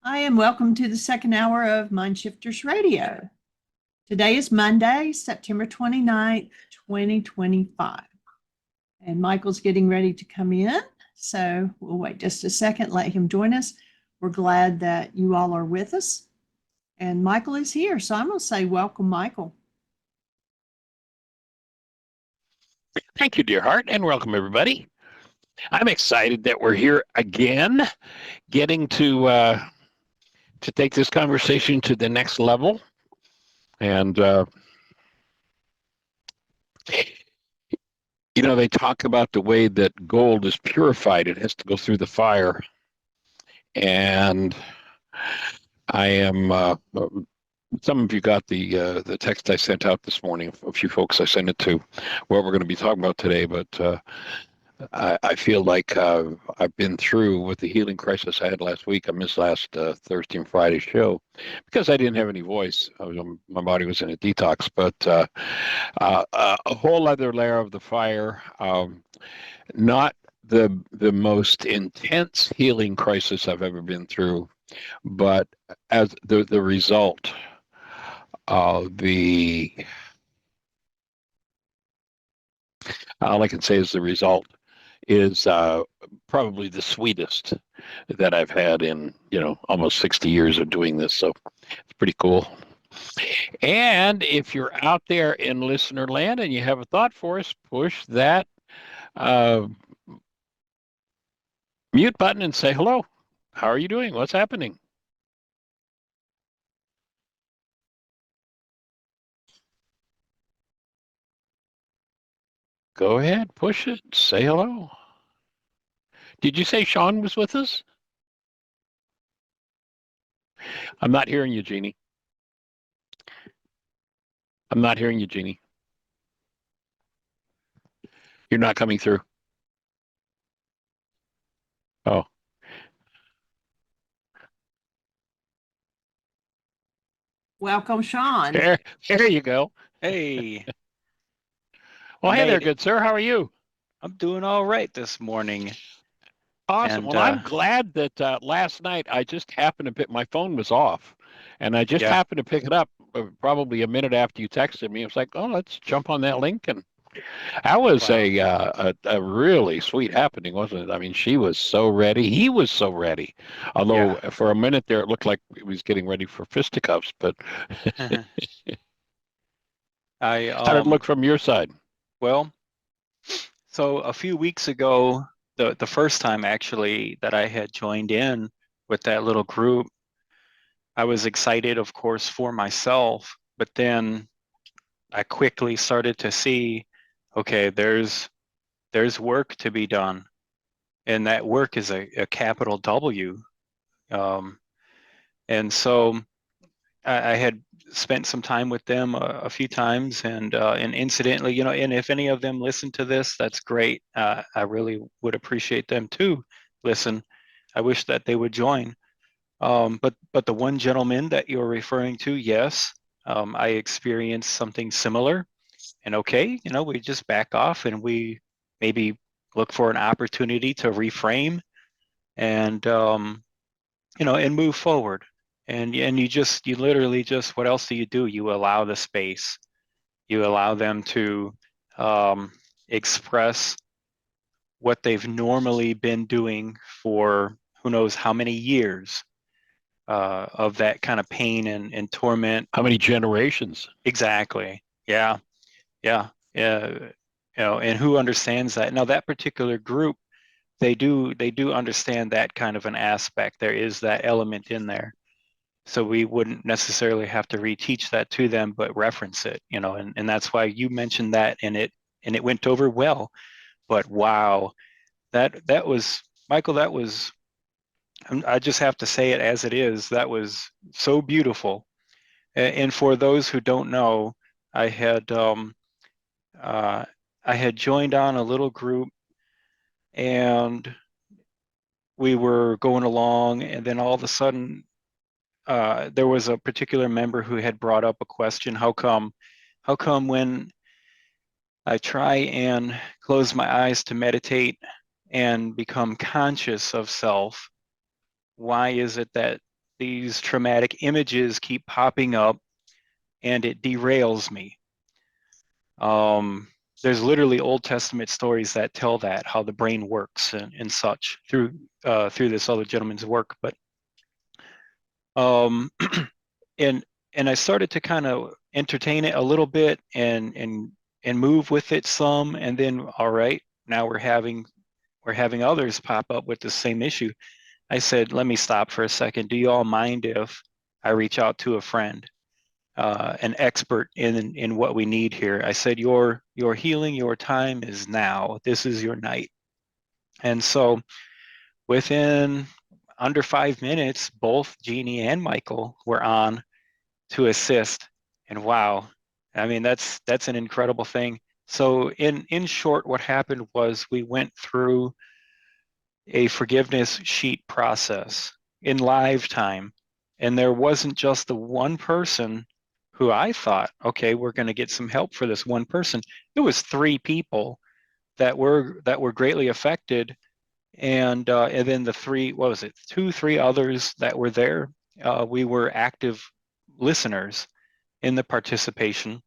Hi, and welcome to the second hour of Mindshifters Radio. Today is Monday, September 29th, 2025. And Michael's getting ready to come in, so we'll wait just a second, let him join us. We're glad that you all are with us. And Michael is here, so I'm going to say welcome, Michael. Thank you, dear heart, and welcome, everybody. I'm excited that we're here again, getting to take this conversation to the next level. And they talk about the way that gold is purified; it has to go through the fire. And I am. Some of you got the text I sent out this morning. A few folks I sent it to. What we're going to be talking about today, but. I feel like I've been through with the healing crisis I had last week. I missed last Thursday and Friday show because I didn't have any voice. My body was in a detox, but a whole other layer of the fire. Not the most intense healing crisis I've ever been through, but as the result of all I can say is the result is probably the sweetest that I've had in almost 60 years of doing this. So it's pretty cool. And if you're out there in listener land and you have a thought for us, push that uh, mute button and say hello. How are you doing? What's happening? Go ahead, push it. Say hello. Did you say Shawn was with us? I'm not hearing you, Jeanie. I'm not hearing you, Jeanie. You're not coming through. Oh. Welcome, Shawn. There you go. Hey. Well, hey there, good sir. How are you? I'm doing all right this morning. Awesome. Well, I'm glad that last night I just happened to my phone was off, and I just happened to pick it up probably a minute after you texted me. It was like, oh, let's jump on that link, and that was a really sweet happening, wasn't it? I mean, she was so ready. He was so ready. Although for a minute there, it looked like he was getting ready for fisticuffs. But how did it look from your side? Well, so a few weeks ago, the first time actually that I had joined in with that little group, I was excited, of course, for myself, but then I quickly started to see, okay, there's work to be done, and that work is a capital W. And so I had spent some time with them a few times, and incidentally, and if any of them listen to this, that's great. I really would appreciate them to listen. I wish that they would join. But the one gentleman that you're referring to, yes, I experienced something similar. And okay, we just back off and we maybe look for an opportunity to reframe and and move forward. And you literally just, what else do? You allow the space. You allow them to express what they've normally been doing for who knows how many years of that kind of pain and torment. How many generations? Exactly. Yeah. And who understands that? Now, that particular group, they do understand that kind of an aspect. There is that element in there. So we wouldn't necessarily have to reteach that to them, but reference it, and that's why you mentioned that, and it went over well. But wow, that was, Michael, that was, I just have to say it as it is. That was so beautiful. And for those who don't know, I had joined on a little group, and we were going along, and then all of a sudden there was a particular member who had brought up a question. How come when I try and close my eyes to meditate and become conscious of self, why is it that these traumatic images keep popping up, and it derails me. There's literally Old Testament stories that tell that, how the brain works and such through this other gentleman's work. But um, and I started to kind of entertain it a little bit and move with it some, and then all right, now we're having others pop up with the same issue. I said, let me stop for a second. Do you all mind if I reach out to a friend, an expert in what we need here? I said, your healing, your time is now. This is your night. And so within under 5 minutes, both Jeanie and Michael were on to assist. And wow, I mean, that's an incredible thing. So in short, what happened was we went through a forgiveness sheet process in live time. And there wasn't just the one person who I thought, okay, we're going to get some help for this one person. It was 3 people that were greatly affected. And then the 3, what was it, 2, 3 others that were there. We were active listeners in the participation.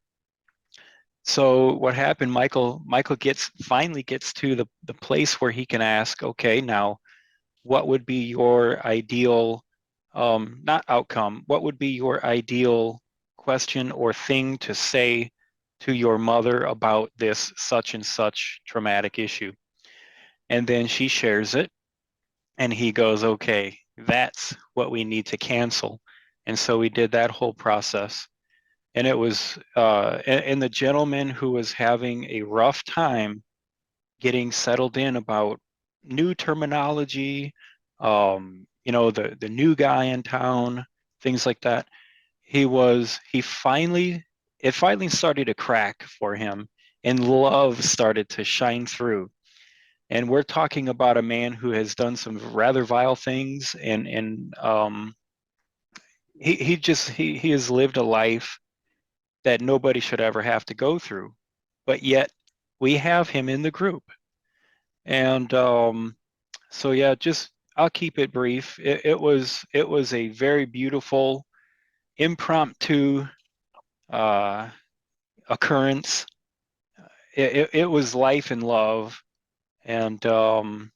So what happened, Michael finally gets to the place where he can ask, okay, now what would be your ideal, not outcome, what would be your ideal question or thing to say to your mother about this such and such traumatic issue? And then she shares it, and he goes, okay, that's what we need to cancel. And so we did that whole process. And it was, and the gentleman who was having a rough time getting settled in about new terminology, the new guy in town, things like that. It finally started to crack for him, and love started to shine through. And we're talking about a man who has done some rather vile things, and he has lived a life that nobody should ever have to go through, but yet we have him in the group. And so yeah, just I'll keep it brief. It was a very beautiful impromptu occurrence. It was life and love, and and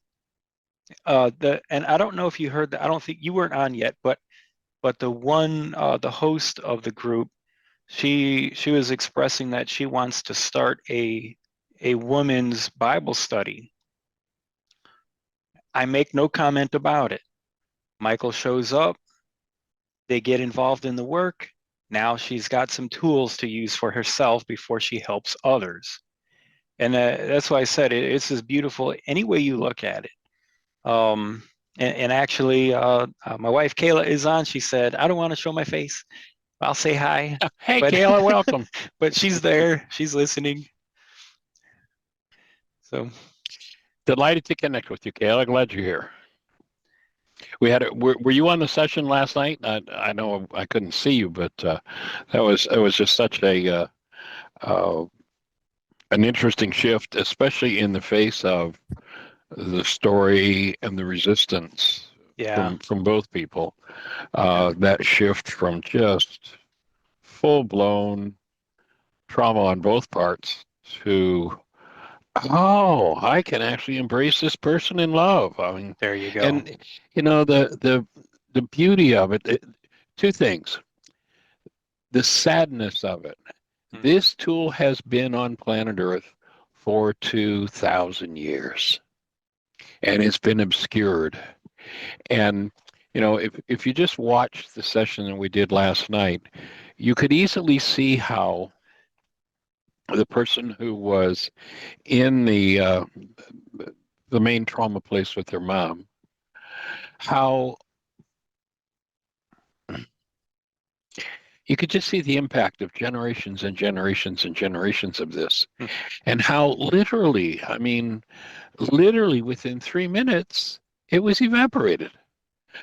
I don't know if you heard that. I don't think you weren't on yet, but the host of the group, she was expressing that she wants to start a women's Bible study. I make no comment about it. Michael shows up, they get involved in the work. Now she's got some tools to use for herself before she helps others. And that's why I said it's as beautiful any way you look at it. And actually, my wife Kayla is on. She said, I don't want to show my face. I'll say hi. Hey, But, Kayla, welcome. but she's there. She's listening. So Delighted to connect with you, Kayla. Glad you're here. Were you on the session last night? I know I couldn't see you, but it was just such an interesting shift, especially in the face of the story and the resistance from both people. That shift from just full-blown trauma on both parts to, oh, I can actually embrace this person in love. I mean, there you go. and the beauty of it, 2 things. The sadness of it. This tool has been on planet Earth for 2,000 years, and it's been obscured. And if you just watch the session that we did last night, you could easily see how the person who was in the main trauma place with their mom, how you could just see the impact of generations and generations and generations of this, and how literally within 3 minutes, it was evaporated.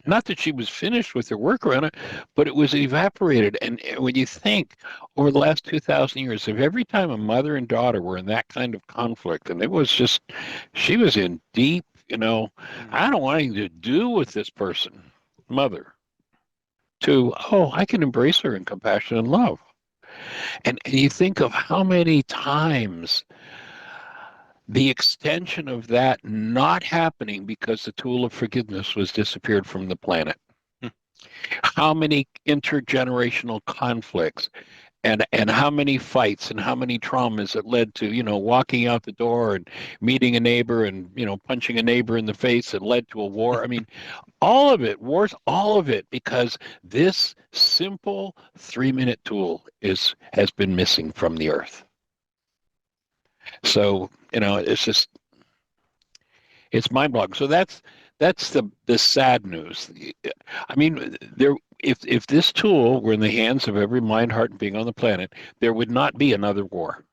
Not that she was finished with her work around it, but it was evaporated. And when you think over the last 2,000 years, of every time a mother and daughter were in that kind of conflict, and it was just, she was in deep, I don't want anything to do with this person, mother. to, oh, I can embrace her in compassion and love. And you think of how many times the extension of that not happening because the tool of forgiveness was disappeared from the planet. Hmm. How many intergenerational conflicts and how many fights and how many traumas it led to, walking out the door and meeting a neighbor and, punching a neighbor in the face that led to a war. I mean, all of it, wars, all of it, because this simple 3-minute tool has been missing from the earth. So, it's mind-boggling. So that's the sad news. I mean, if this tool were in the hands of every mind, heart, and being on the planet, there would not be another war.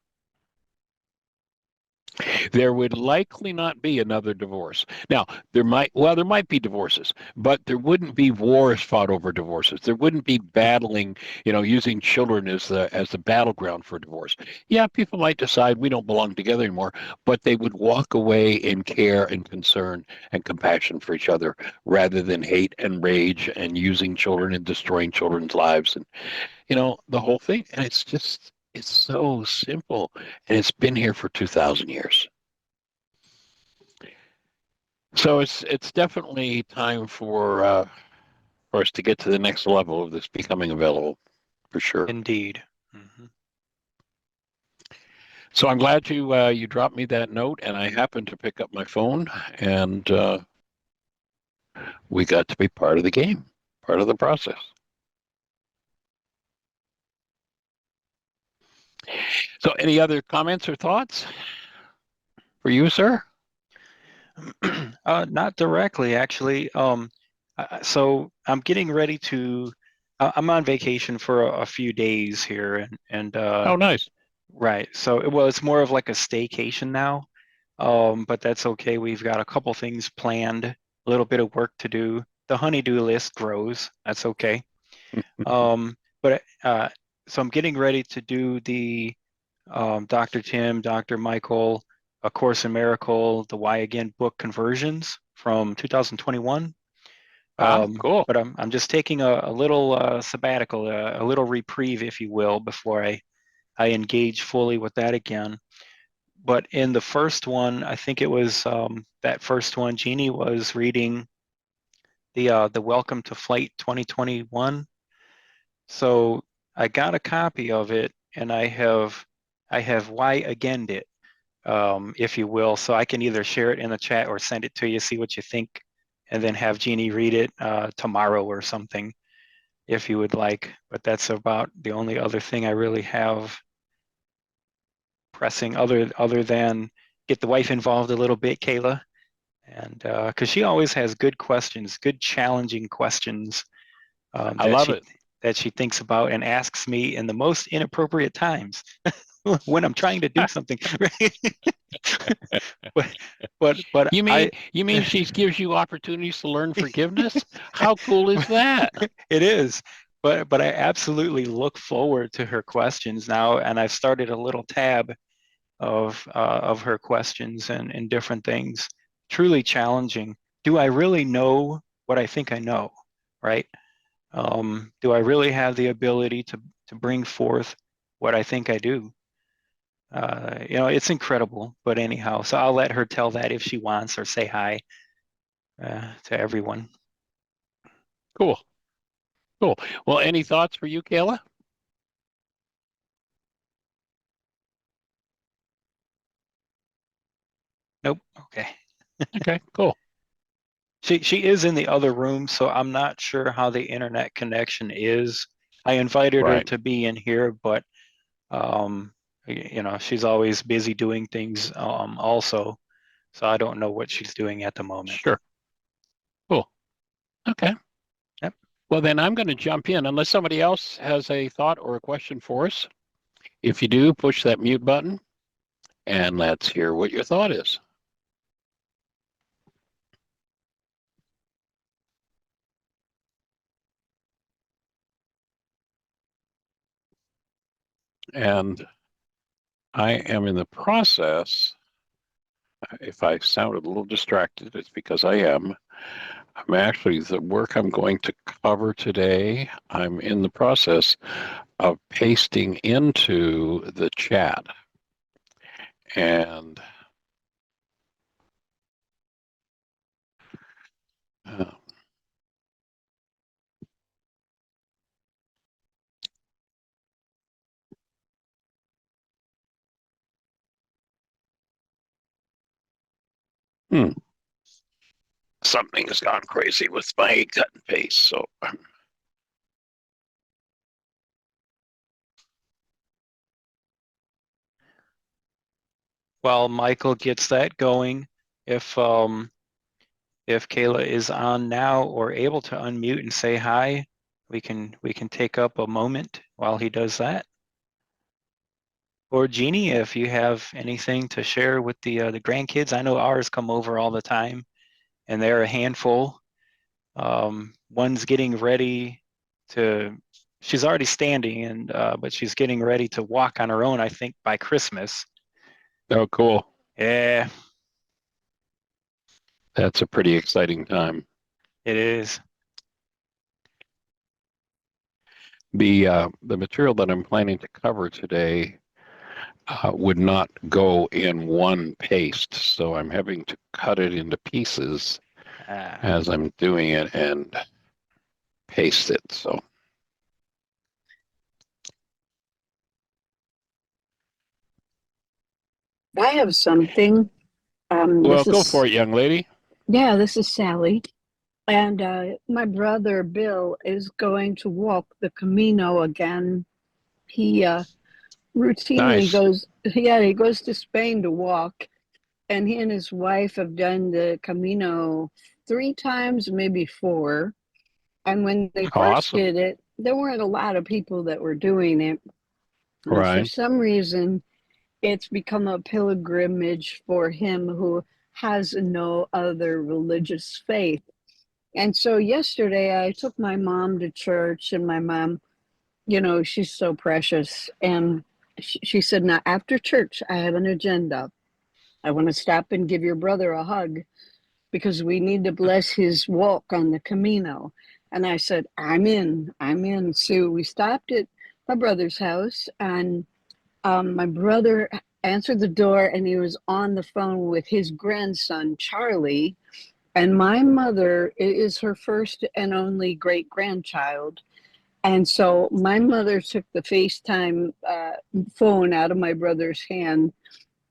There would likely not be another divorce. Now, there might be divorces, but there wouldn't be wars fought over divorces. There wouldn't be battling, using children as the battleground for divorce. Yeah, people might decide we don't belong together anymore, but they would walk away in care and concern and compassion for each other rather than hate and rage and using children and destroying children's lives and, the whole thing. And it's so simple, and it's been here for 2,000 years. So it's definitely time for us to get to the next level of this becoming available, for sure. Indeed. Mm-hmm. So I'm glad you dropped me that note, and I happened to pick up my phone, and we got to be part of the game, part of the process. So any other comments or thoughts for you, sir? Not directly, actually. So I'm getting ready to. I'm on vacation for a few days here, and Oh, nice. right. So it's more of like a staycation now. But that's okay. We've got a couple things planned, a little bit of work to do. The honey-do list grows. That's okay. But so I'm getting ready to do the Dr. Tim, Dr. Michael, A Course in Miracle, the Why Again book conversions from 2021. Cool. But I'm just taking a little sabbatical, a little reprieve, if you will, before I engage fully with that again. But in the first one, I think it was that first one, Jeanie was reading the Welcome to Flight 2021. So I got a copy of it, and I have why agained it, if you will. So I can either share it in the chat or send it to you, see what you think, and then have Jeanie read it tomorrow or something, if you would like. But that's about the only other thing I really have pressing, other than get the wife involved a little bit, Kayla, and because she always has good questions, good challenging questions I love it. that she thinks about and asks me in the most inappropriate times when I'm trying to do something. but You mean she gives you opportunities to learn forgiveness? How cool is that? It is. But I absolutely look forward to her questions now, and I've started a little tab of her questions and different things. Truly challenging. Do I really know what I think I know? Right? Do I really have the ability to bring forth what I think I do? It's incredible. But anyhow, so I'll let her tell that if she wants, or say hi to everyone. Cool. Cool. Well, any thoughts for you, Kayla? Nope. Okay. Okay, cool. She is in the other room, so I'm not sure how the internet connection is. I invited her Right. to be in here, but she's always busy doing things also. So I don't know what she's doing at the moment. Sure. Cool. Okay. Yep. Well, then I'm going to jump in unless somebody else has a thought or a question for us. If you do, push that mute button and let's hear what your thought is. And I am in the process, if I sounded a little distracted, it's because I am. I'm actually, the work I'm going to cover today, I'm in the process of pasting into the chat. And uh, something has gone crazy with my cut and paste. So While Michael gets that going, if Kayla is on now or able to unmute and say hi, we can take up a moment while he does that. Or Jeanie, if you have anything to share with the grandkids, I know ours come over all the time, and they're a handful. One's getting ready to. She's already standing, and but she's getting ready to walk on her own, I think, by Christmas. oh, cool. Yeah, That's a pretty exciting time. it is. The material that I'm planning to cover today would not go in one paste, so I'm having to cut it into pieces as I'm doing it and paste it. So I have something. well, This go is for it, young lady. Yeah, this is Sally, and my brother Bill is going to walk the Camino again. He routinely Nice. goes, yeah, he goes to Spain to walk, and he and his wife have done the Camino 3 times, maybe 4. And when they first Awesome. did it, there weren't a lot of people that were doing it, and for Right. some reason, it's become a pilgrimage for him who has no other religious faith. And so yesterday I took my mom to church, and my mom, she's so precious. And she said, now after church, I have an agenda. I want to stop and give your brother a hug because we need to bless his walk on the Camino. And I said, I'm in, I'm in. So we stopped at my brother's house, and my brother answered the door, and he was on the phone with his grandson, Charlie. And my mother is her first and only great grandchild. And so my mother took the FaceTime phone out of my brother's hand.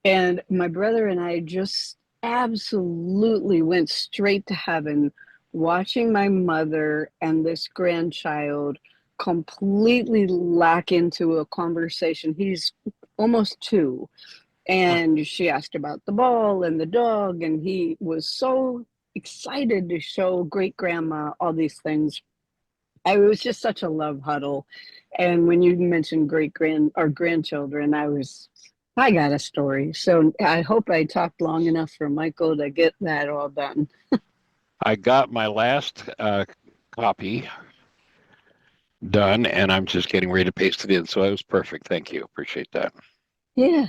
And my brother and I just absolutely went straight to heaven, watching my mother and this grandchild completely lock into a conversation. He's almost 2. And she asked about the ball and the dog, and he was so excited to show great grandma all these things. It was just such a love huddle. And when you mentioned grandchildren, I got a story. So I hope I talked long enough for Michael to get that all done. I got my last copy done, and I'm just getting ready to paste it in. So it was perfect. Thank you. Appreciate that. Yeah.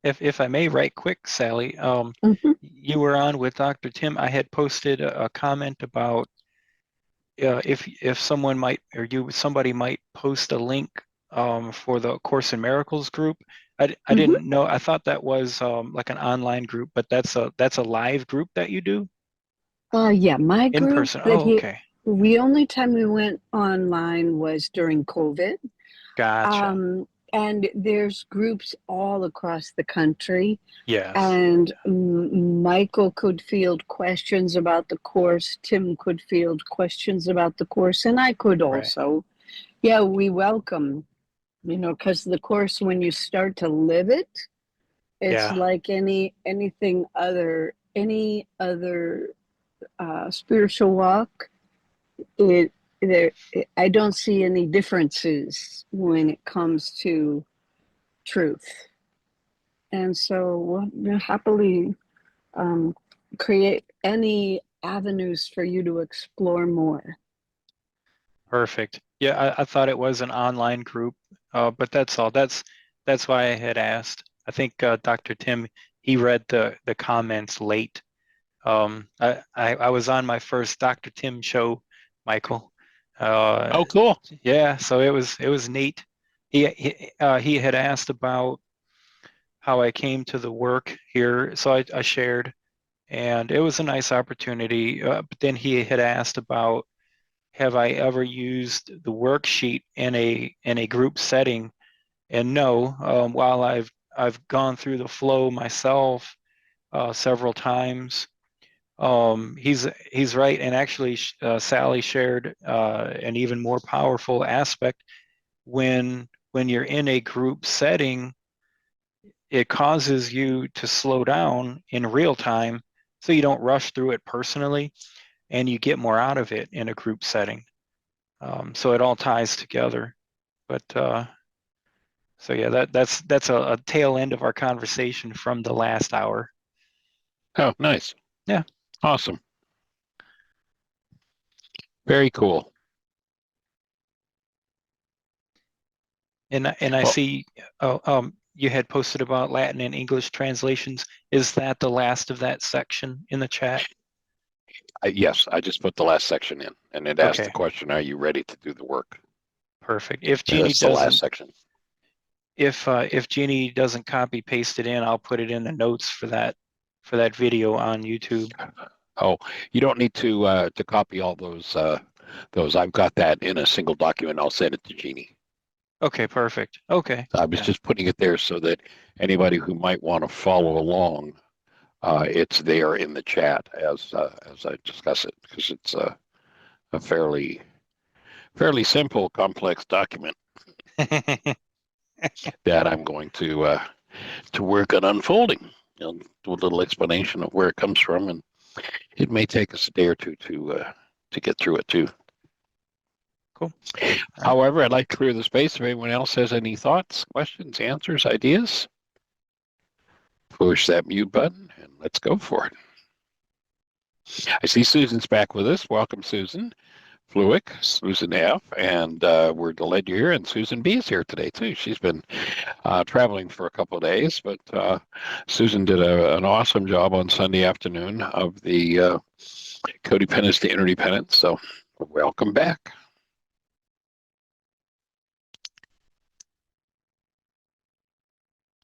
If I may, right quick, Sally, Mhm. you were on with Dr. Tim. I had posted a comment about if someone might or somebody might post a link for the Course in Miracles group. I Mhm. didn't know. I thought that was like an online group, but that's a live group that you do Yeah, my in group person. Oh, okay, the only time we went online was during COVID. gotcha. And there's groups all across the country. Yes, And Michael could field questions about the course. Tim could field questions about the course, and I could right. also. Yeah, we welcome, because the course, when you start to live it, it's Yeah, like any other spiritual walk. It there, I don't see any differences when it comes to truth, and so we'll happily um, create any avenues for you to explore more. perfect. Yeah, I thought it was an online group, but that's all. That's why I had asked. I think Dr. Tim, he read the comments late, I was on my first Dr. Tim show, Michael. Oh, cool. Yeah, so it was neat. He had asked about how I came to the work here, so I shared, and it was a nice opportunity. But then he had asked about, have I ever used the worksheet in a group setting? And no, while I've gone through the flow myself several times. He's right, and actually, Sally shared an even more powerful aspect when you're in a group setting. It causes you to slow down in real time, so you don't rush through it personally, and you get more out of it in a group setting. So it all ties together. But so yeah, that's a tail end of our conversation from the last hour. Oh, nice. Yeah. Awesome. Very cool. And I Well, see, you had posted about Latin and English translations. Is that the last of that section in the chat? yes, I just put the last section in, and it asked the Okay, question, are you ready to do the work? perfect. If And Jeannie it's the last doesn't, section. if Jeannie doesn't copy paste it in, I'll put it in the notes for that video on YouTube. Oh, you don't need to copy all those. Those I've got that in a single document. I'll send it to Jeannie. Okay, perfect. Okay. I was Yeah. just putting it there so that anybody who might want to follow along, it's there in the chat as I discuss it, because it's a fairly simple, complex document that I'm going to work on unfolding. Do a little explanation of where it comes from, and it may take us a day or two to get through it too. Cool. However, I'd like to clear the space if anyone else has any thoughts, questions, answers, ideas. Push that mute button and let's go for it. I see Susan's back with us. Welcome, Susan. Fluick, Susan F., and we're delighted you're here. And Susan B. is here today, too. She's been traveling for a couple of days, but Susan did an awesome job on Sunday afternoon of the Codependence to Interdependence. So welcome back.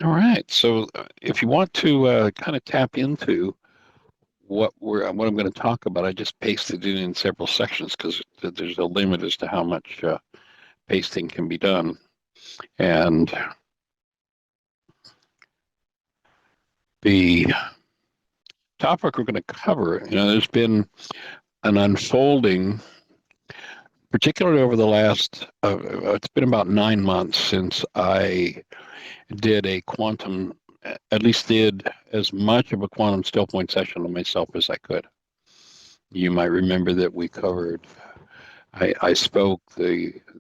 All right. So if you want to kind of tap into what I'm going to talk about, I just pasted it in several sections because there's a limit as to how much pasting can be done. And the topic we're going to cover, there's been an unfolding, particularly over the last, it's been about 9 months since I did at least did as much of a quantum still point session on myself as I could. You might remember that we covered, I spoke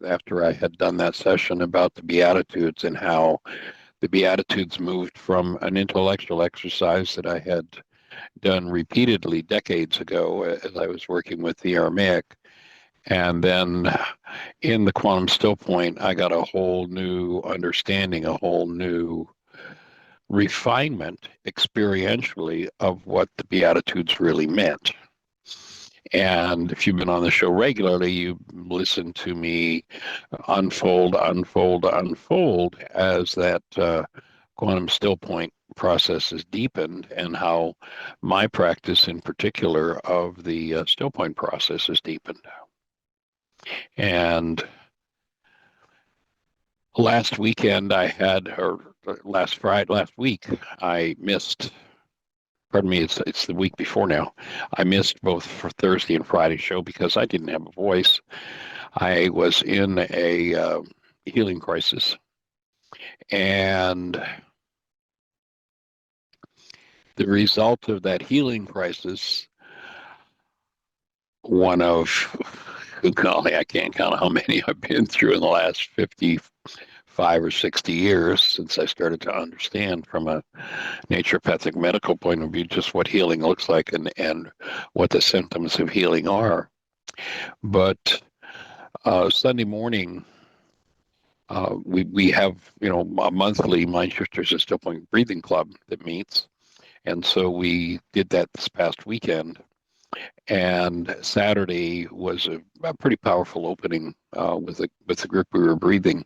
after I had done that session about the Beatitudes and how the Beatitudes moved from an intellectual exercise that I had done repeatedly decades ago as I was working with the Aramaic. And then in the quantum still point, I got a whole new understanding, a whole new refinement experientially of what the Beatitudes really meant. And if you've been on the show regularly, you listen to me unfold as that quantum still point process is deepened, and how my practice in particular of the still point process is deepened. And last week, I missed, pardon me, it's the week before now. I missed both for Thursday and Friday show because I didn't have a voice. I was in a healing crisis, and the result of that healing crisis, one of, golly, I can't count how many I've been through in the last 55 or 60 years since I started to understand from a naturopathic medical point of view just what healing looks like and what the symptoms of healing are. But Sunday morning, we have a monthly Mind Shifters and Still Point Breathing Club that meets, And so we did that this past weekend. And Saturday was a pretty powerful opening with the group we were breathing.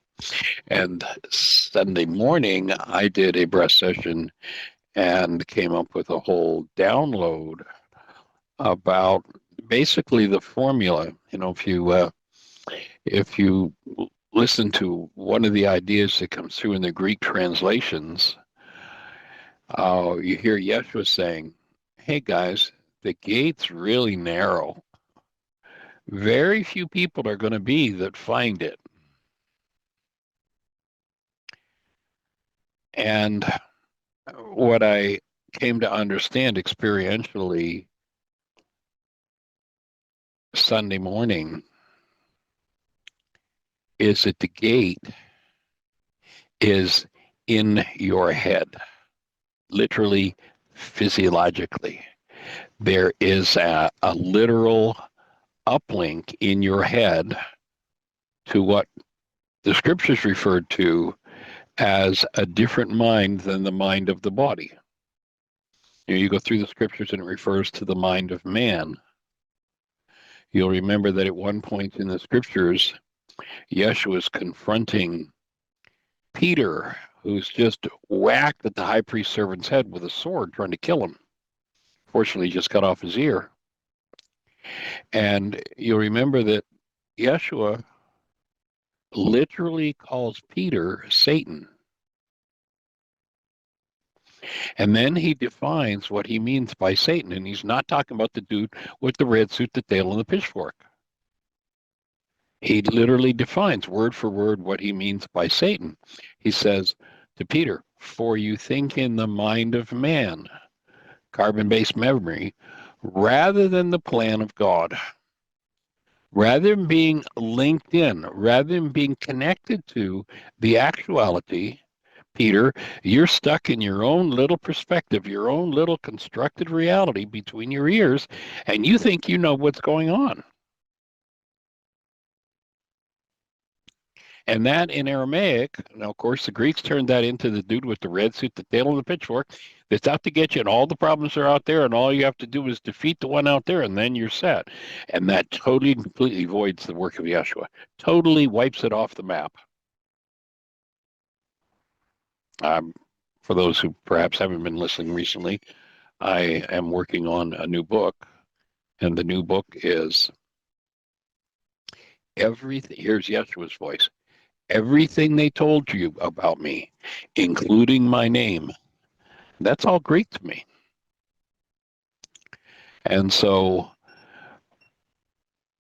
And Sunday morning, I did a breath session and came up with a whole download about basically the formula. If you listen to one of the ideas that comes through in the Greek translations, you hear Yeshua saying, "Hey guys, the gate's really narrow. Very few people are going to be that find it." And what I came to understand experientially Sunday morning is that the gate is in your head, literally, physiologically. There is a literal uplink in your head to what the scriptures referred to as a different mind than the mind of the body. You go through the scriptures and it refers to the mind of man. You'll remember that at one point in the scriptures, Yeshua is confronting Peter, who's just whacked at the high priest's servant's head with a sword, trying to kill him. Fortunately, he just cut off his ear. And you'll remember that Yeshua literally calls Peter Satan. And then he defines what he means by Satan. And he's not talking about the dude with the red suit, the tail, and the pitchfork. He literally defines word for word what he means by Satan. He says to Peter, "For you think in the mind of man, carbon-based memory, rather than the plan of God." Rather than being linked in, rather than being connected to the actuality, Peter, you're stuck in your own little perspective, your own little constructed reality between your ears, and you think you know what's going on. And that in Aramaic, now of course the Greeks turned that into the dude with the red suit, the tail, and the pitchfork that's out to get you, and all the problems are out there, and all you have to do is defeat the one out there, and then you're set. And that totally and completely voids the work of Yeshua. Totally wipes it off the map. For those who perhaps haven't been listening recently, I am working on a new book, and the new book is everything. Here's Yeshua's voice. Everything they told you about me, including my name, that's all Greek to me. And so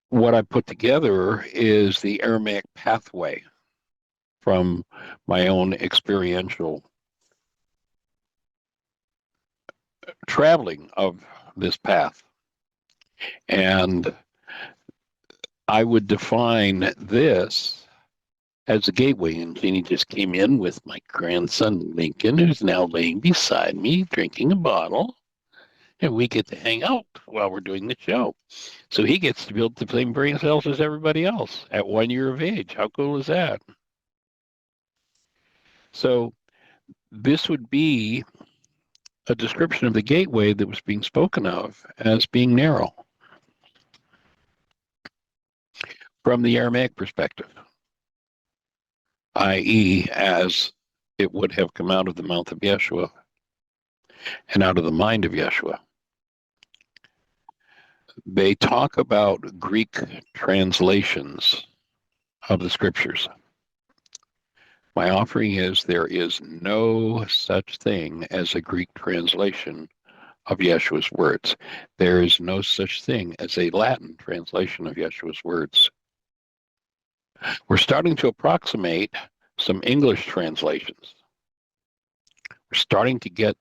what I put together is the Aramaic pathway from my own experiential traveling of this path. And I would define this as a gateway. And Jeanie just came in with my grandson, Lincoln, who's now laying beside me, drinking a bottle. And we get to hang out while we're doing the show. So he gets to build the same brain cells as everybody else at 1 year of age. How cool is that? So this would be a description of the gateway that was being spoken of as being narrow from the Aramaic perspective, i.e., as it would have come out of the mouth of Yeshua and out of the mind of Yeshua. They talk about Greek translations of the scriptures. My offering is there is no such thing as a Greek translation of Yeshua's words. There is no such thing as a Latin translation of Yeshua's words. We're starting to approximate some English translations. We're starting to get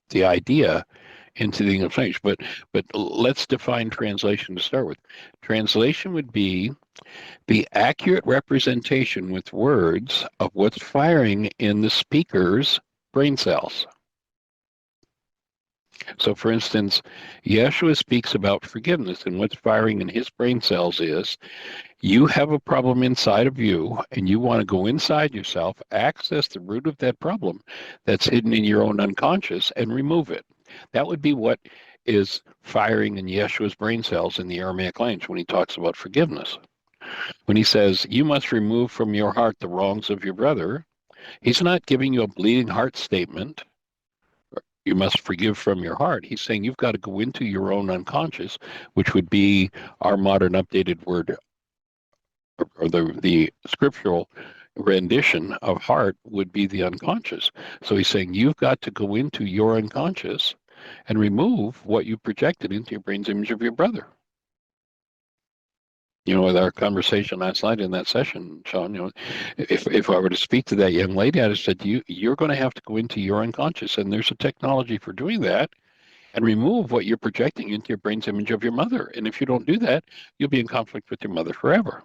the idea into the English language, but let's define translation to start with. Translation would be the accurate representation with words of what's firing in the speaker's brain cells. So, for instance, Yeshua speaks about forgiveness, and what's firing in his brain cells is you have a problem inside of you, and you want to go inside yourself, access the root of that problem that's hidden in your own unconscious, and remove it. That would be what is firing in Yeshua's brain cells in the Aramaic language when he talks about forgiveness. When he says, you must remove from your heart the wrongs of your brother, he's not giving you a bleeding heart statement. You must forgive from your heart. He's saying you've got to go into your own unconscious, which would be our modern updated word, or the scriptural rendition of heart would be the unconscious. So he's saying you've got to go into your unconscious and remove what you projected into your brain's image of your brother. With our conversation last night in that session, Shawn, if I were to speak to that young lady, I'd have said, you're going to have to go into your unconscious, and there's a technology for doing that, and remove what you're projecting into your brain's image of your mother. And if you don't do that, you'll be in conflict with your mother forever.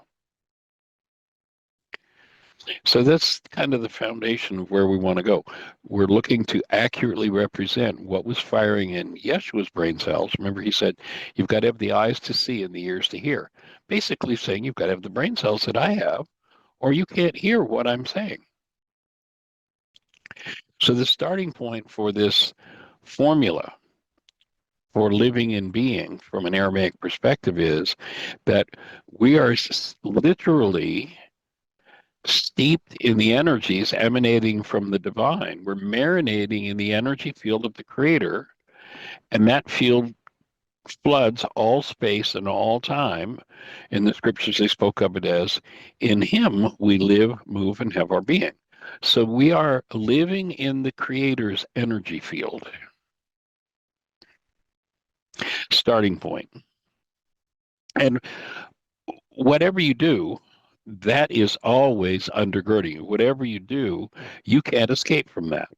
So that's kind of the foundation of where we want to go. We're looking to accurately represent what was firing in Yeshua's brain cells. Remember, he said, you've got to have the eyes to see and the ears to hear. Basically saying you've got to have the brain cells that I have, or you can't hear what I'm saying. So the starting point for this formula for living and being from an Aramaic perspective is that we are literally steeped in the energies emanating from the divine. We're marinating in the energy field of the Creator, and that field floods all space and all time. In the scriptures, they spoke of it as, in Him we live, move, and have our being. So we are living in the Creator's energy field. Starting point. And whatever you do, that is always undergirding you. Whatever you do, you can't escape from that.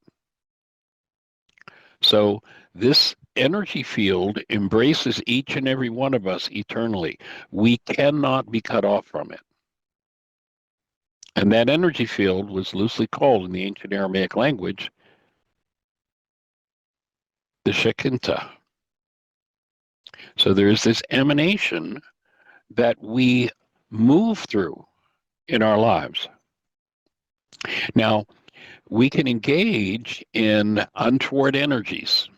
So this energy field embraces each and every one of us eternally. We cannot be cut off from it. And that energy field was loosely called in the ancient Aramaic language the Shekinah. So there's this emanation that we move through in our lives. Now, we can engage in untoward energies.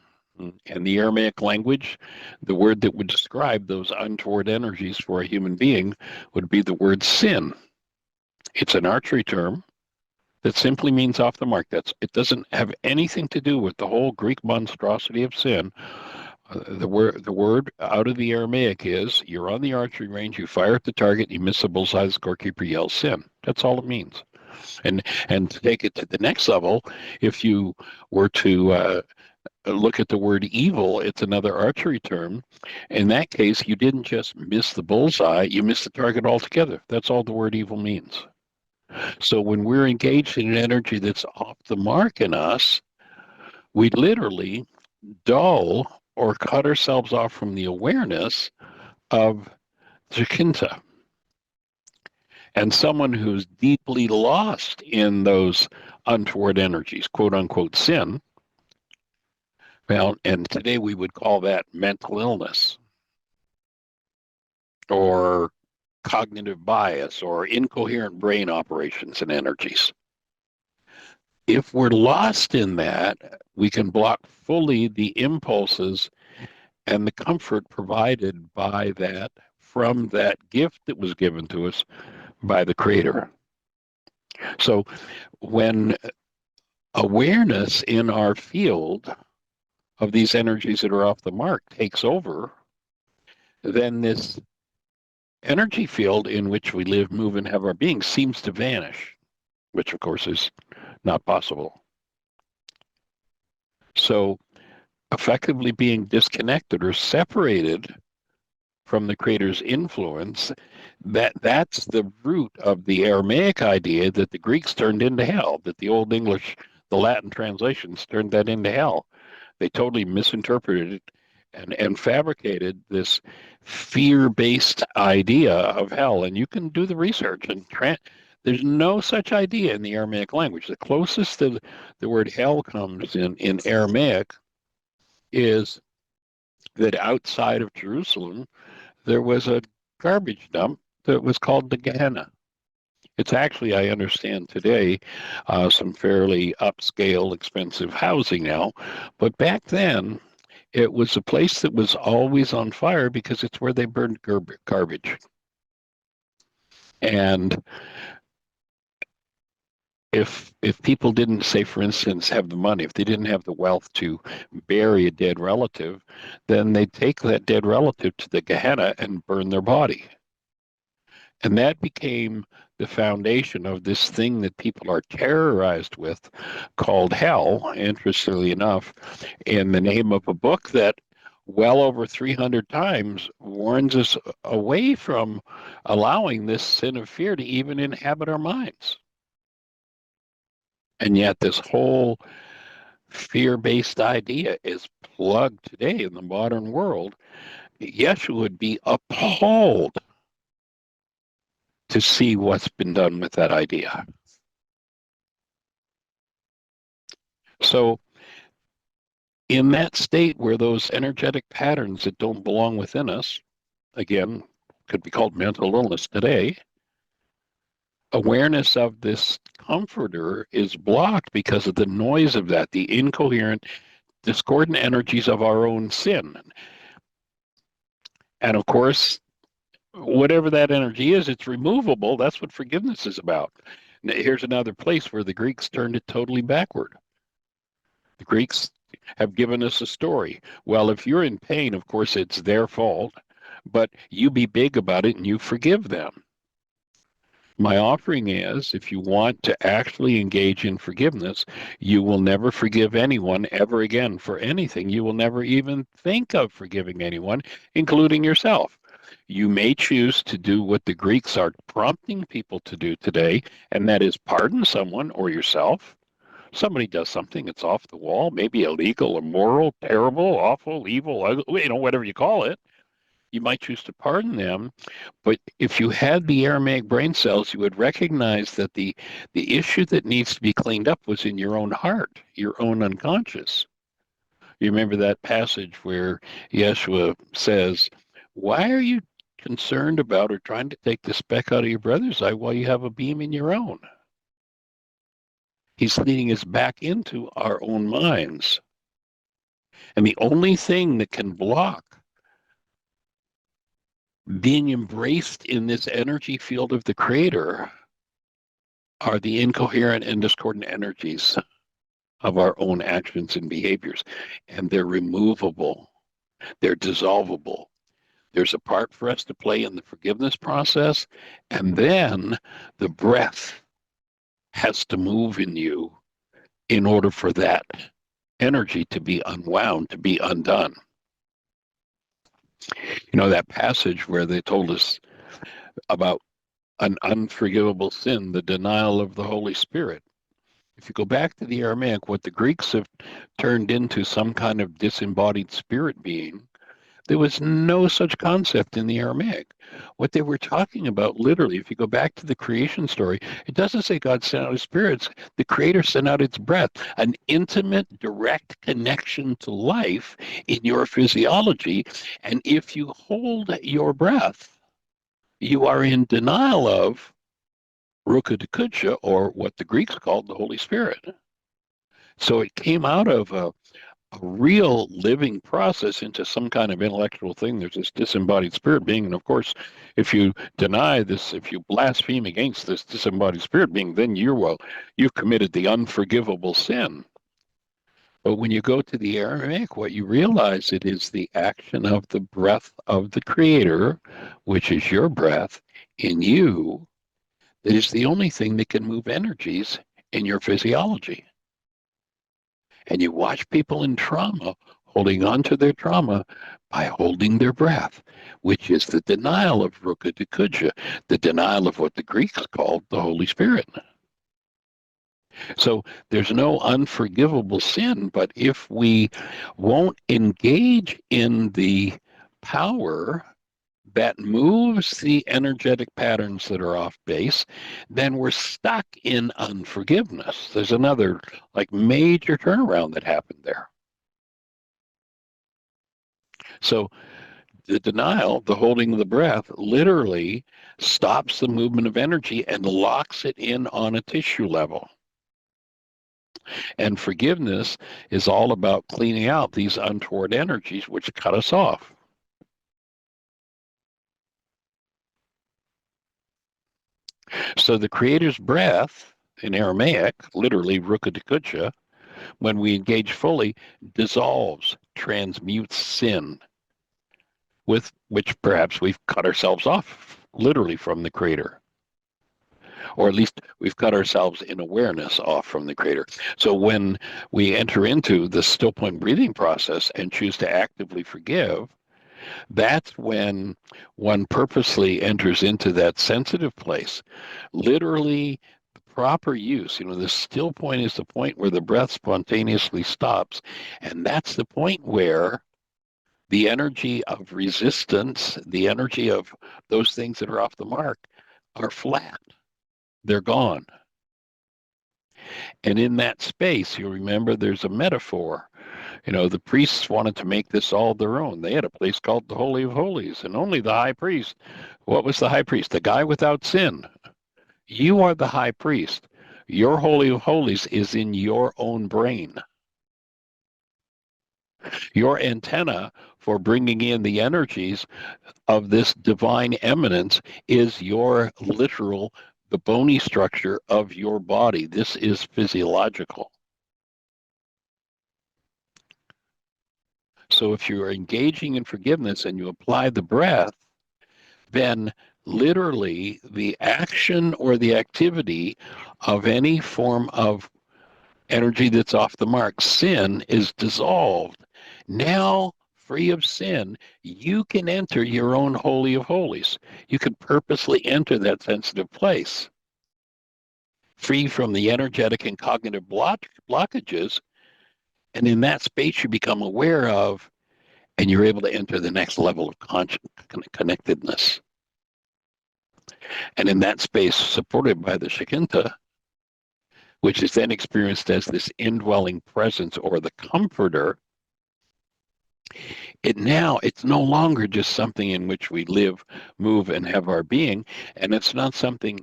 In the Aramaic language, the word that would describe those untoward energies for a human being would be the word sin. It's an archery term that simply means off the mark. It doesn't have anything to do with the whole Greek monstrosity of sin. The word out of the Aramaic is, you're on the archery range, you fire at the target, you miss the bullseye, the scorekeeper yells sin. That's all it means. And to take it to the next level, if you were to look at the word evil, it's another archery term. In that case, you didn't just miss the bullseye, you missed the target altogether. That's all the word evil means. So when we're engaged in an energy that's off the mark in us, we literally dull or cut ourselves off from the awareness of Shekinah. And someone who's deeply lost in those untoward energies, quote unquote sin, well, and today we would call that mental illness or cognitive bias or incoherent brain operations and energies. If we're lost in that, we can block fully the impulses and the comfort provided by that from that gift that was given to us by the Creator. So when awareness in our field of these energies that are off the mark takes over, then this energy field in which we live, move, and have our being seems to vanish, which of course is not possible. So effectively being disconnected or separated from the Creator's influence, that's the root of the Aramaic idea that the Greeks turned into hell, that the Old English, the Latin translations turned that into hell. They totally misinterpreted it and fabricated this fear-based idea of hell. And you can do the research and there's no such idea in the Aramaic language. The closest to the word hell comes in Aramaic is that outside of Jerusalem, there was a garbage dump that was called the Gehenna. It's actually, I understand today, some fairly upscale, expensive housing now. But back then, It was a place that was always on fire because it's where they burned garbage. And if people didn't, say, for instance, have the money, if they didn't have the wealth to bury a dead relative, then they'd take that dead relative to the Gehenna and burn their body. And that became the foundation of this thing that people are terrorized with called hell, interestingly enough, in the name of a book that well over 300 times warns us away from allowing this sin of fear to even inhabit our minds. And yet this whole fear-based idea is plugged today in the modern world. Yeshua would be appalled to see what's been done with that idea. So in that state where those energetic patterns that don't belong within us, again, could be called mental illness today, awareness of this comforter is blocked because of the noise of that, the incoherent, discordant energies of our own sin. And of course, whatever that energy is, it's removable. That's what forgiveness is about. Now, here's another place where the Greeks turned it totally backward. The Greeks have given us a story. Well, if you're in pain, of course, it's their fault, but you be big about it and you forgive them. My offering is, if you want to actually engage in forgiveness, you will never forgive anyone ever again for anything. You will never even think of forgiving anyone, including yourself. You may choose to do what the Greeks are prompting people to do today, and that is pardon someone or yourself. Somebody does something that's off the wall, maybe illegal, immoral, terrible, awful, evil, ugly, whatever you call it. You might choose to pardon them, but if you had the Aramaic brain cells, you would recognize that the issue that needs to be cleaned up was in your own heart, your own unconscious. You remember that passage where Yeshua says, why are you concerned about or trying to take the speck out of your brother's eye while you have a beam in your own? He's leading us back into our own minds. And the only thing that can block being embraced in this energy field of the Creator are the incoherent and discordant energies of our own actions and behaviors. And they're removable. They're dissolvable. There's a part for us to play in the forgiveness process. And then the breath has to move in you in order for that energy to be unwound, to be undone. You know, that passage where they told us about an unforgivable sin, the denial of the Holy Spirit. If you go back to the Aramaic, what the Greeks have turned into some kind of disembodied spirit being, there was no such concept in the Aramaic. What they were talking about, literally, if you go back to the creation story, it doesn't say God sent out his spirits. The Creator sent out its breath, an intimate, direct connection to life in your physiology. And if you hold your breath, you are in denial of Ruka Kudsha, or what the Greeks called the Holy Spirit. So it came out of a real living process into some kind of intellectual thing. There's this disembodied spirit being. And of course, if you deny this, if you blaspheme against this disembodied spirit being, then you've committed the unforgivable sin. But when you go to the Aramaic, what you realize, it is the action of the breath of the Creator, which is your breath in you, that is the only thing that can move energies in your physiology. And you watch people in trauma holding on to their trauma by holding their breath, which is the denial of Ruka Kudsha, the denial of what the Greeks called the Holy Spirit. So there's no unforgivable sin, but if we won't engage in the power that moves the energetic patterns that are off base, then we're stuck in unforgiveness. There's another major turnaround that happened there. So the denial, the holding of the breath, literally stops the movement of energy and locks it in on a tissue level. And forgiveness is all about cleaning out these untoward energies which cut us off. So the Creator's breath, in Aramaic, literally Rukadikucha, when we engage fully, dissolves, transmutes sin, with which perhaps we've cut ourselves off literally from the Creator. Or at least we've cut ourselves in awareness off from the Creator. So when we enter into the still point breathing process and choose to actively forgive, that's when one purposely enters into that sensitive place. Literally, the proper use, the still point is the point where the breath spontaneously stops. And that's the point where the energy of resistance, the energy of those things that are off the mark, are flat. They're gone. And in that space, you remember there's a metaphor. The priests wanted to make this all their own. They had a place called the Holy of Holies, and only the high priest. What was the high priest? The guy without sin. You are the high priest. Your Holy of Holies is in your own brain. Your antenna for bringing in the energies of this divine eminence is your literal, the bony structure of your body. This is physiological. So if you are engaging in forgiveness and you apply the breath, then literally the action or the activity of any form of energy that's off the mark, sin, is dissolved. Now, free of sin, you can enter your own Holy of Holies. You can purposely enter that sensitive place, free from the energetic and cognitive blockages. And in that space, you become aware of, and you're able to enter the next level of connectedness. And in that space, supported by the Shekinah, which is then experienced as this indwelling presence or the comforter, it's no longer just something in which we live, move, and have our being, and it's not something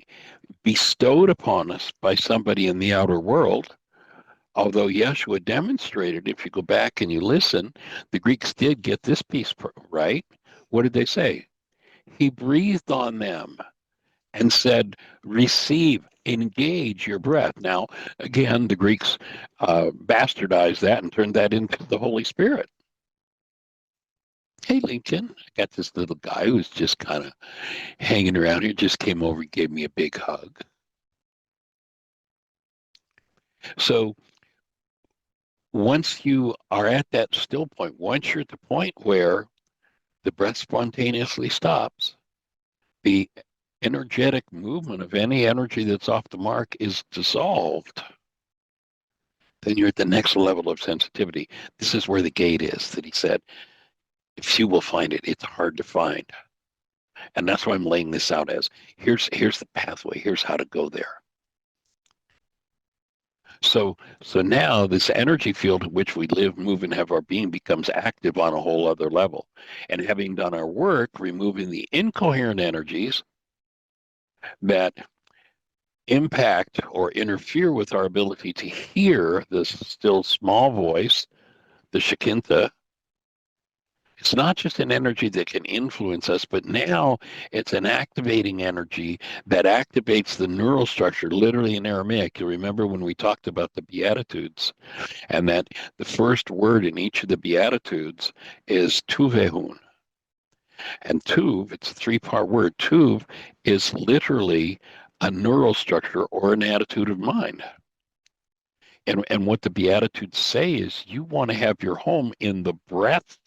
bestowed upon us by somebody in the outer world. Although Yeshua demonstrated, if you go back and you listen, the Greeks did get this piece right. What did they say? He breathed on them and said, receive, engage your breath. Now, again, the Greeks bastardized that and turned that into the Holy Spirit. Hey, Lincoln, I got this little guy who's just kind of hanging around here, just came over and gave me a big hug. So once you are at that still point, once you're at the point where the breath spontaneously stops, the energetic movement of any energy that's off the mark is dissolved, then you're at the next level of sensitivity. This is where the gate is that he said, if you will find it, it's hard to find. And that's why I'm laying this out as, here's the pathway, here's how to go there. So now this energy field in which we live, move, and have our being becomes active on a whole other level. And having done our work, removing the incoherent energies that impact or interfere with our ability to hear this still small voice, the Shekinah, it's not just an energy that can influence us, but now it's an activating energy that activates the neural structure, literally in Aramaic. You remember when we talked about the Beatitudes, and that the first word in each of the Beatitudes is tuvehun. And tuv, it's a three-part word. Tuv is literally a neural structure or an attitude of mind. And what the Beatitudes say is you want to have your home in the breath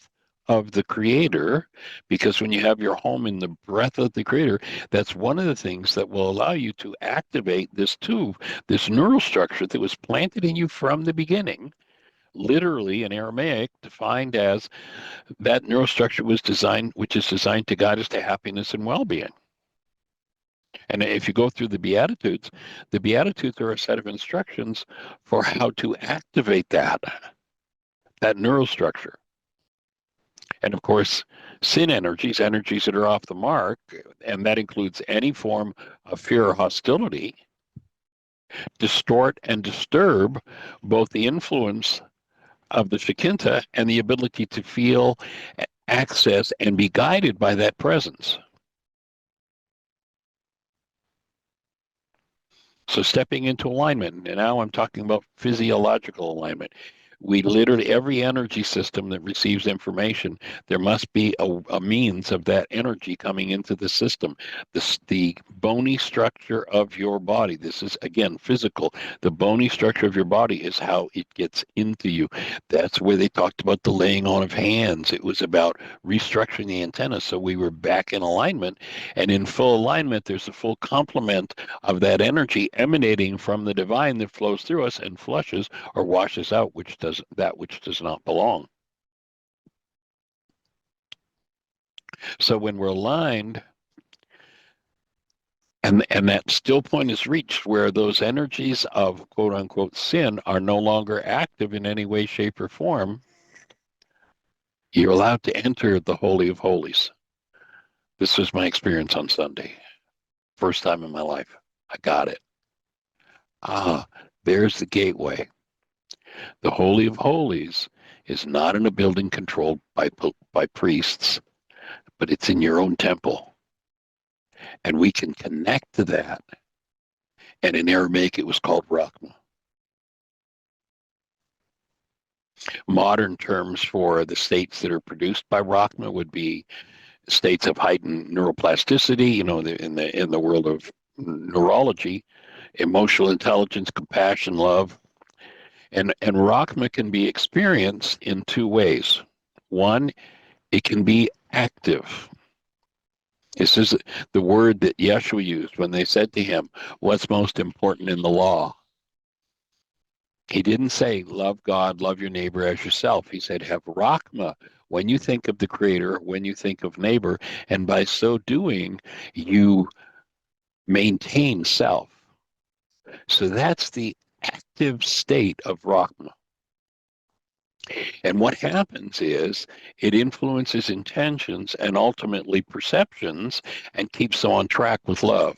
of the Creator, because when you have your home in the breath of the Creator, that's one of the things that will allow you to activate this tuv, this neural structure that was planted in you from the beginning, literally in Aramaic defined as that neural structure which is designed to guide us to happiness and well-being. And if you go through the Beatitudes are a set of instructions for how to activate that neural structure. And of course, sin energies that are off the mark, and that includes any form of fear or hostility, distort and disturb both the influence of the Shekinah and the ability to feel, access, and be guided by that presence. So stepping into alignment, and now I'm talking about physiological alignment. We literally, every energy system that receives information, there must be a means of that energy coming into the system. The bony structure of your body, this is again physical, the bony structure of your body is how it gets into you. That's where they talked about the laying on of hands. It was about restructuring the antenna so we were back in alignment. And in full alignment, there's a full complement of that energy emanating from the divine that flows through us and flushes or washes out which does not belong. So when we're aligned and that still point is reached where those energies of quote unquote sin are no longer active in any way, shape, or form, you're allowed to enter the Holy of Holies. This was my experience on Sunday. First time in my life. I got it. There's the gateway. The Holy of Holies is not in a building controlled by priests, but it's in your own temple. And we can connect to that. And in Aramaic, it was called Rahma. Modern terms for the states that are produced by Rahma would be states of heightened neuroplasticity, you know, in the world of neurology, emotional intelligence, compassion, love. And Rahma can be experienced in two ways. One, it can be active. This is the word that Yeshua used when they said to him, what's most important in the law? He didn't say, love God, love your neighbor as yourself. He said, have Rahma when you think of the Creator, when you think of neighbor, and by so doing, you maintain self. So that's the active state of Rahma. And what happens is it influences intentions and ultimately perceptions and keeps them on track with love.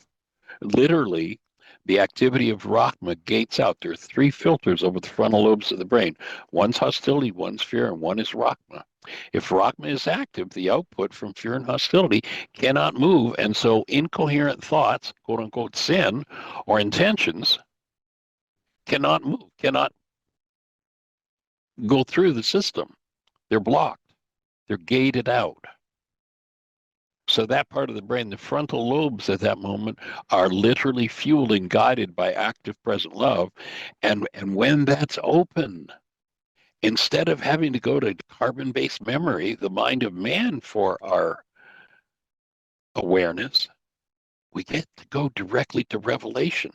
Literally, the activity of Rahma gates out. There are three filters over the frontal lobes of the brain. One's hostility, one's fear, and one is Rahma. If Rahma is active, the output from fear and hostility cannot move. And so incoherent thoughts, quote unquote, sin or intentions cannot move, cannot go through the system. They're blocked. They're gated out. So that part of the brain, the frontal lobes at that moment are literally fueled and guided by active present love. And when that's open, instead of having to go to carbon-based memory, the mind of man for our awareness, we get to go directly to revelation,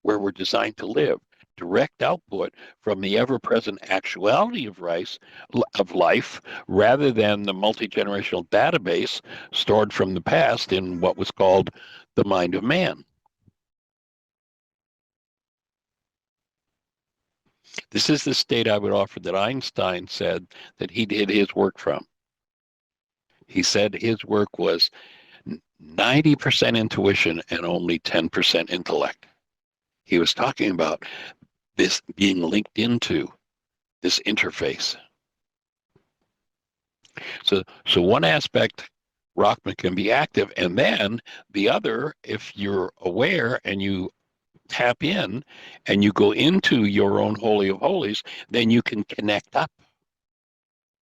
where we're designed to live. Direct output from the ever-present actuality of life, rather than the multi-generational database stored from the past in what was called the mind of man. This is the state I would offer that Einstein said that he did his work from. He said his work was 90% intuition and only 10% intellect. He was talking about this being linked into this interface. So one aspect, Rahma, can be active, and then the other, if you're aware and you tap in and you go into your own Holy of Holies, then you can connect up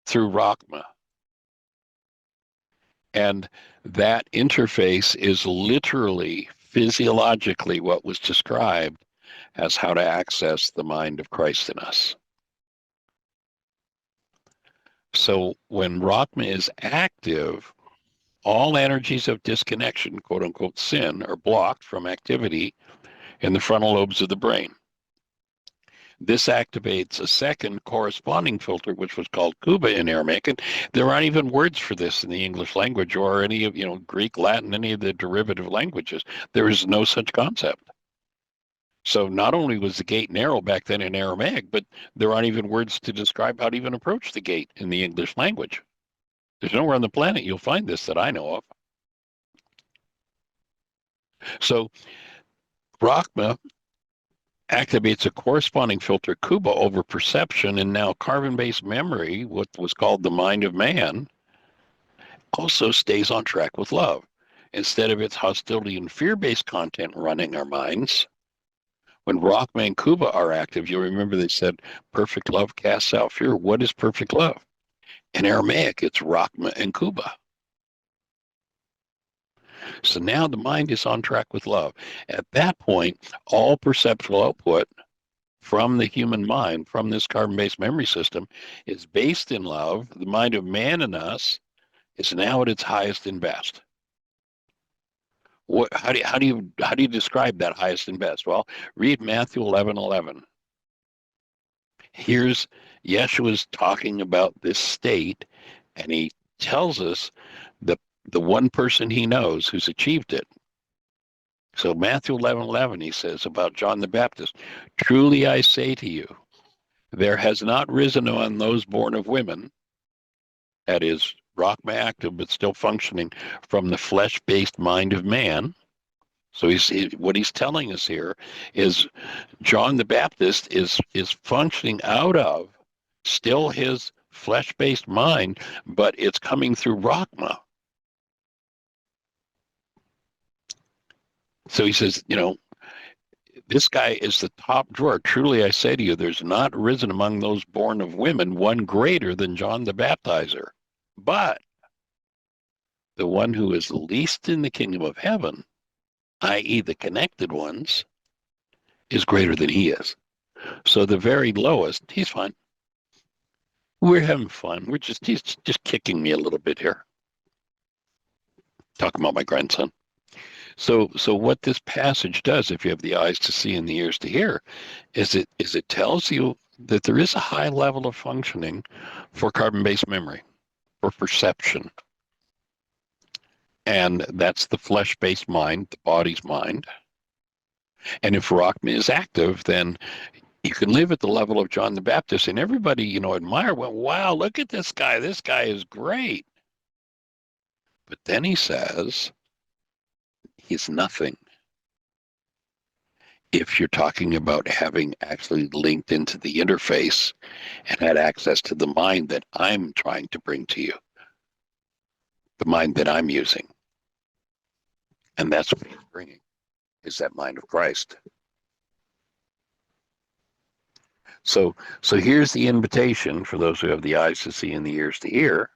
through Rahma. And that interface is literally, physiologically, what was described as how to access the mind of Christ in us. So when Rahma is active, all energies of disconnection, quote unquote sin, are blocked from activity in the frontal lobes of the brain. This activates a second corresponding filter, which was called Kuba in Aramaic. And there aren't even words for this in the English language or any of, Greek, Latin, any of the derivative languages. There is no such concept. So not only was the gate narrow back then in Aramaic, but there aren't even words to describe how to even approach the gate in the English language. There's nowhere on the planet you'll find this that I know of. So Rahma activates a corresponding filter Kuba over perception, and now carbon-based memory, what was called the mind of man, also stays on track with love. Instead of its hostility and fear-based content running our minds, when Rockman and Kuba are active, you'll remember they said perfect love casts out fear. What is perfect love? In Aramaic, it's Rachma and Kuba. So now the mind is on track with love. At that point, all perceptual output from the human mind, from this carbon-based memory system, is based in love. The mind of man in us is now at its highest and best. How do you describe that highest and best? Well, read Matthew 11:11. Here's Yeshua's talking about this state, and he tells us the one person he knows who's achieved it. So Matthew 11:11, he says about John the Baptist, truly I say to you, there has not risen on those born of women, that is, Rockma active but still functioning from the flesh-based mind of man. So what he's telling us here is John the Baptist is functioning out of still his flesh-based mind, but it's coming through Rockma. So he says, this guy is the top drawer. Truly I say to you, there's not risen among those born of women one greater than John the Baptizer. But the one who is least in the kingdom of heaven, i.e. the connected ones, is greater than he is. So the very lowest, he's fine. We're having fun. He's just kicking me a little bit here. Talking about my grandson. So what this passage does, if you have the eyes to see and the ears to hear, is it tells you that there is a high level of functioning for carbon-based memory, for perception. And that's the flesh-based mind, the body's mind. And if Rockman is active, then you can live at the level of John the Baptist, and everybody, admire, went, wow, look at this guy. This guy is great. But then he says, he's nothing. If you're talking about having actually linked into the interface and had access to the mind that I'm trying to bring to you, the mind that I'm using. And that's what he's bringing, is that mind of Christ. So here's the invitation for those who have the eyes to see and the ears to hear,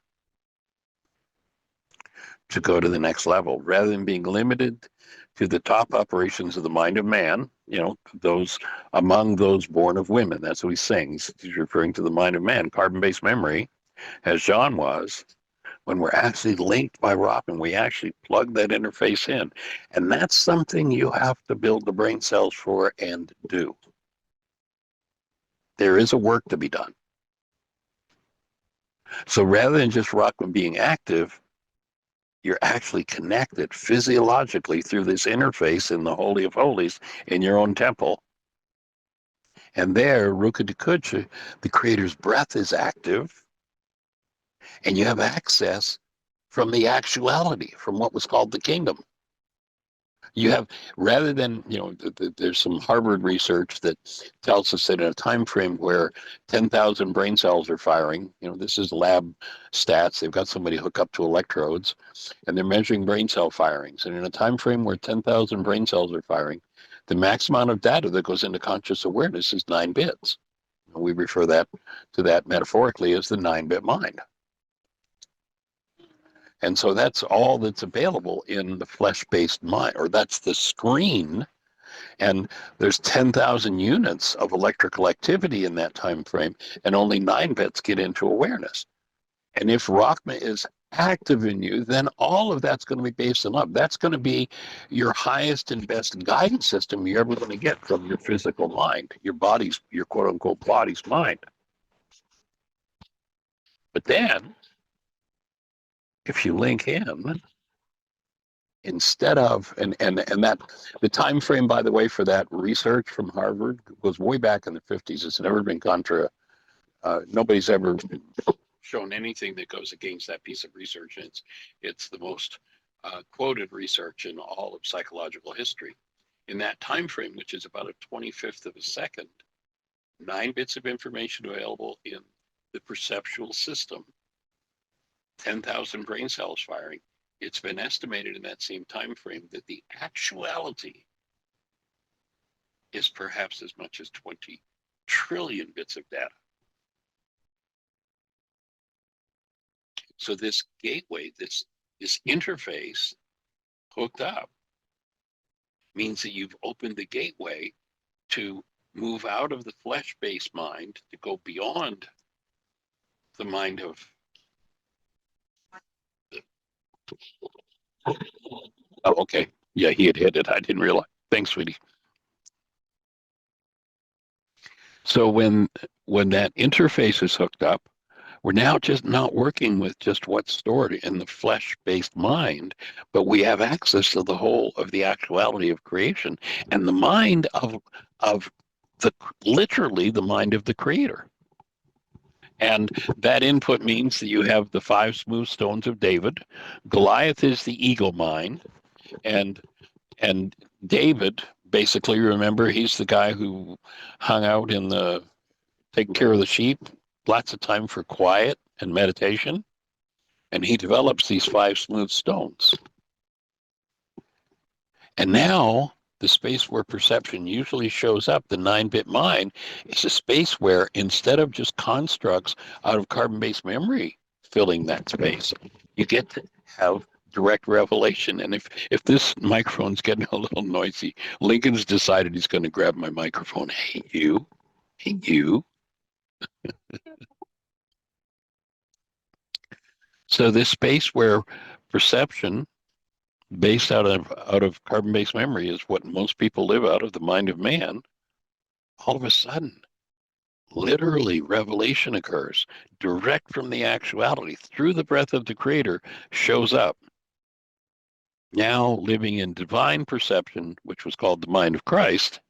to go to the next level, rather than being limited to the top operations of the mind of man, those among those born of women. That's what he's saying. He's referring to the mind of man, carbon-based memory, as Shawn was, when we're actually linked by Robin, we actually plug that interface in. And that's something you have to build the brain cells for and do. There is a work to be done. So rather than just Rockman being active, you're actually connected physiologically through this interface in the Holy of Holies in your own temple. And there, Ruka Dekucha, the Creator's breath is active, and you have access from the actuality, from what was called the kingdom. You have, rather than, there's some Harvard research that tells us that in a time frame where 10,000 brain cells are firing, this is lab stats, they've got somebody hook up to electrodes, and they're measuring brain cell firings. And in a time frame where 10,000 brain cells are firing, the max amount of data that goes into conscious awareness is 9 bits. And we refer to that metaphorically as the 9-bit mind. And so that's all that's available in the flesh-based mind, or that's the screen. And there's 10,000 units of electrical activity in that time frame, and only 9 bits get into awareness. And if Rockma is active in you, then all of that's going to be based on love. That's going to be your highest and best guidance system you're ever going to get from your physical mind, your quote-unquote body's mind. But then, if you link in, instead of, and that, the time frame, by the way, for that research from Harvard goes way back in the 50s. It's never been nobody's ever shown anything that goes against that piece of research. It's the most quoted research in all of psychological history. In that time frame, which is about a 25th of a second, 9 bits of information available in the perceptual system, 10,000 brain cells firing. It's been estimated in that same time frame that the actuality is perhaps as much as 20 trillion bits of data. So this gateway, this interface hooked up, means that you've opened the gateway to move out of the flesh-based mind to go beyond the mind of oh, okay. Yeah, he had hit it. I didn't realize. Thanks, sweetie. So when that interface is hooked up, we're now just not working with just what's stored in the flesh-based mind, but we have access to the whole of the actuality of creation and the mind of the literally the mind of the creator. And that input means that you have the 5 smooth stones of David. Goliath is the eagle mind, and David, basically, remember, he's the guy who hung out in the taking care of the sheep, lots of time for quiet and meditation, and he develops these 5 smooth stones. And now the space where perception usually shows up, the 9-bit mind, is a space where instead of just constructs out of carbon-based memory filling that space, you get to have direct revelation. And if this microphone's getting a little noisy, Lincoln's decided he's going to grab my microphone. Hey, you. Hey, you. So this space where perception based out of carbon-based memory is what most people live out of, the mind of man, all of a sudden, literally revelation occurs direct from the actuality through the breath of the creator shows up. Now living in divine perception, which was called the mind of Christ.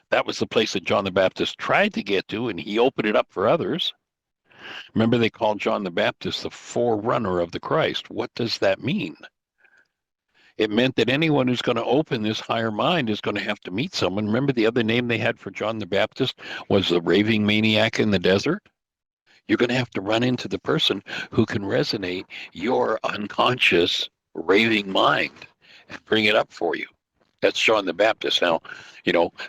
That was the place that John the Baptist tried to get to, and he opened it up for others. Remember, they called John the Baptist the forerunner of the Christ. What does that mean? It meant that anyone who's going to open this higher mind is going to have to meet someone. Remember, the other name they had for John the Baptist was the raving maniac in the desert? You're going to have to run into the person who can resonate your unconscious raving mind and bring it up for you. That's John the Baptist. Now,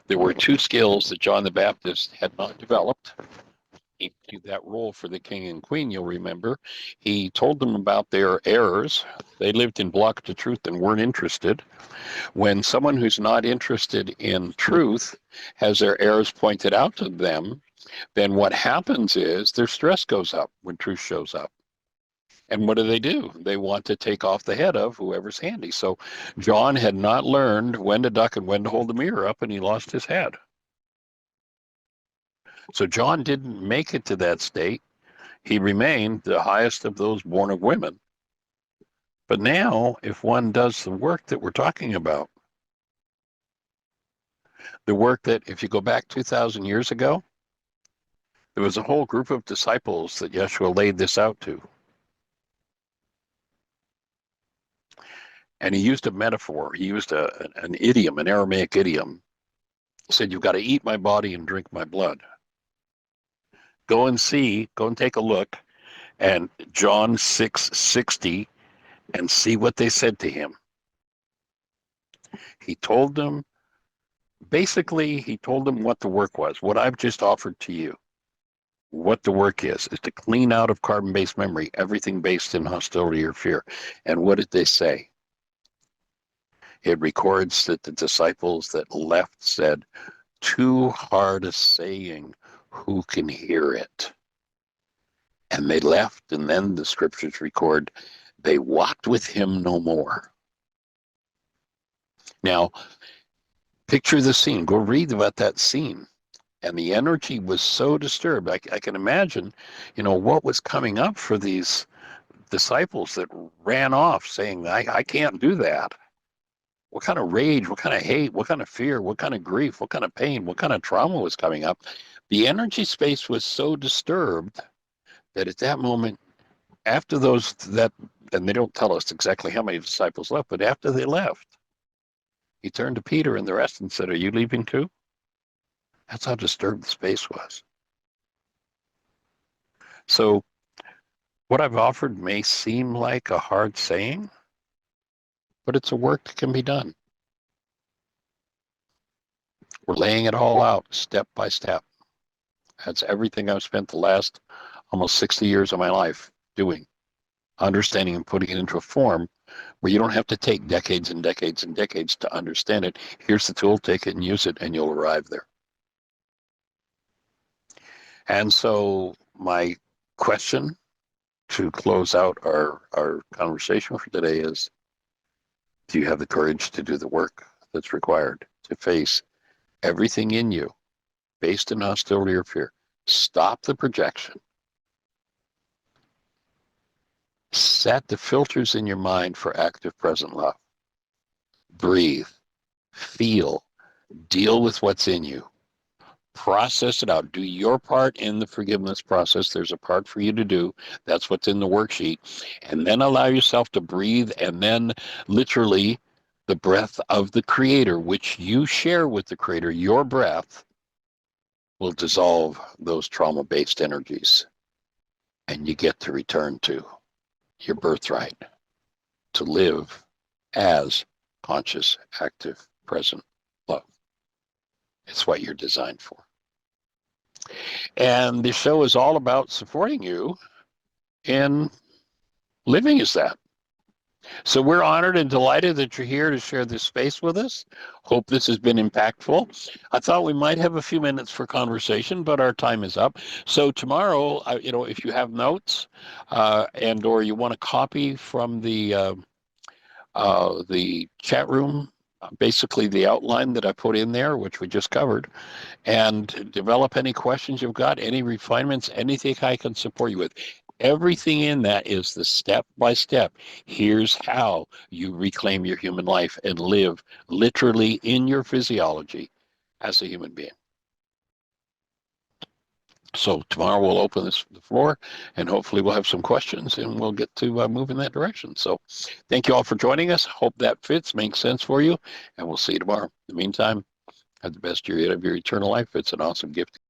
there were 2 skills that John the Baptist had not developed. He played that role for the king and queen, you'll remember. He told them about their errors. They lived in block to truth and weren't interested. When someone who's not interested in truth has their errors pointed out to them, then what happens is their stress goes up when truth shows up. And what do? They want to take off the head of whoever's handy. So John had not learned when to duck and when to hold the mirror up, and he lost his head. So John didn't make it to that state. He remained the highest of those born of women. But now, if one does the work that we're talking about, the work that, if you go back 2,000 years ago, there was a whole group of disciples that Yeshua laid this out to. And he used a metaphor. He used an idiom, an Aramaic idiom. He said, you've got to eat my body and drink my blood. Go and take a look at John 6:60 and see what they said to him. He told them what the work was, what I've just offered to you. What the work is to clean out of carbon-based memory everything based in hostility or fear. And what did they say? It records that the disciples that left said, too hard a saying, who can hear it? And they left, and then the scriptures record, they walked with him no more. Now, picture the scene. Go read about that scene. And the energy was so disturbed. I can imagine, what was coming up for these disciples that ran off saying, I can't do that. What kind of rage, what kind of hate, what kind of fear, what kind of grief, what kind of pain, what kind of trauma was coming up? The energy space was so disturbed that at that moment, after and they don't tell us exactly how many disciples left, but after they left, He turned to Peter and the rest and said, "Are you leaving too?" That's how disturbed the space was. So what I've offered may seem like a hard saying, but it's a work that can be done. We're laying it all out step by step. That's everything I've spent the last almost 60 years of my life doing, understanding and putting it into a form where you don't have to take decades and decades and decades to understand it. Here's the tool, take it and use it, and you'll arrive there. And so my question to close out our conversation for today is, do you have the courage to do the work that's required to face everything in you based in hostility or fear? Stop the projection. Set the filters in your mind for active present love. Breathe, feel, deal with what's in you. Process it out. Do your part in the forgiveness process. There's a part for you to do. That's what's in the worksheet. And then allow yourself to breathe, and then literally the breath of the Creator, which you share with the Creator, your breath will dissolve those trauma-based energies. And you get to return to your birthright, to live as conscious, active, present love. It's what you're designed for. And this show is all about supporting you in living as that. So we're honored and delighted that you're here to share this space with us. Hope this has been impactful. I thought we might have a few minutes for conversation, but our time is up. So tomorrow, if you have notes and or you want a copy from the chat room, basically the outline that I put in there, which we just covered, and develop any questions you've got, any refinements, anything I can support you with. Everything in that is the step by step. Here's how you reclaim your human life and live literally in your physiology as a human being. So tomorrow we'll open the floor, and hopefully we'll have some questions, and we'll get to move in that direction. So thank you all for joining us. Hope that fits, makes sense for you, and we'll see you tomorrow. In the meantime, have the best year of your eternal life. It's an awesome gift.